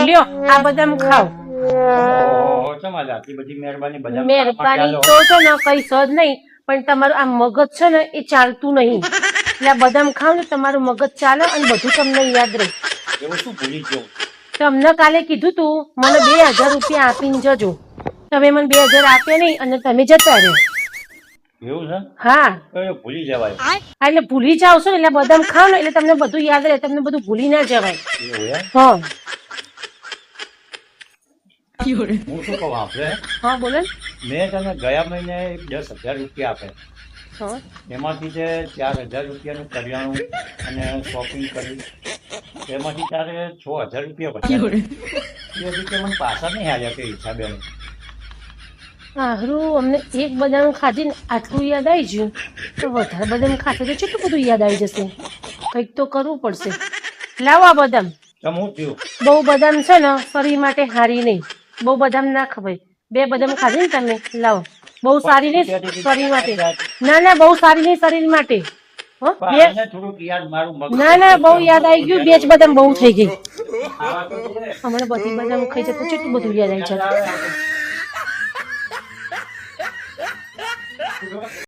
લ્યો આ બદામ ખાઓ. તમારે આટલી બધી મહેરબાની બદામ મહેરબાની તો છે ને કઈ સજ નહીં, પણ તમારું આ મગજ છે ને એ ચાલતું નહીં. એટલે આ બદામ ખાવ ને તમારું મગજ ચાલે અને બધું તમને યાદ રહે. એવું શું ભૂલી ગયો? તમને કાલે કીધું તું મને 2000 રૂપિયા આપીને જજો. તમે મને 2000 આપ્યા નહીં અને તમે જતા રહ્યો. એવું છે? હા ભૂલી જવાય. એટલે ભૂલી જાવ છો ને એટલે બદામ ખાવ ને એટલે તમને બધું યાદ રહે, તમને બધું ભૂલી ના જવાય. હા હું શું કહું આપણે? હા બોલો. મેં તને ગયા મહિને 10,000 રૂપિયા આપે, હા એમાંથી તે 4,000 રૂપિયાનું કરિયાણું અને શોપિંગ કરી, એમાંથી તારે 6,000 રૂપિયા બચ્યા. એ રીતે મને પાછા નહીં આવ્યા તે હિસાબે. હારું અમને એક બદામ ખાધીને આટલું યાદ આવી ગયું, તો વધારે બદામ ખાશે તો કેટલું બધું યાદ આવી જશે. કંઈક તો કરવું પડશે. લાવો આ બદામ. હું થયું બહુ બદામ છે ને શરીર માટે સારી નહીં, બહુ બદામ ના ખવાય. 2 બદામ ખાધી ને તમે, લાવો. બહુ સારી નહીં શરીર માટે. ના ના બહુ સારી નહીં શરીર માટે. હો થોડુંક યાદ મારું મગજ. ના બહુ યાદ આવી ગયું. 2 જ બદામ બહુ થઈ ગઈ. હમણાં બધી બદામ ખાઈ જતું કેટલું બધું યાદ આવી જતું.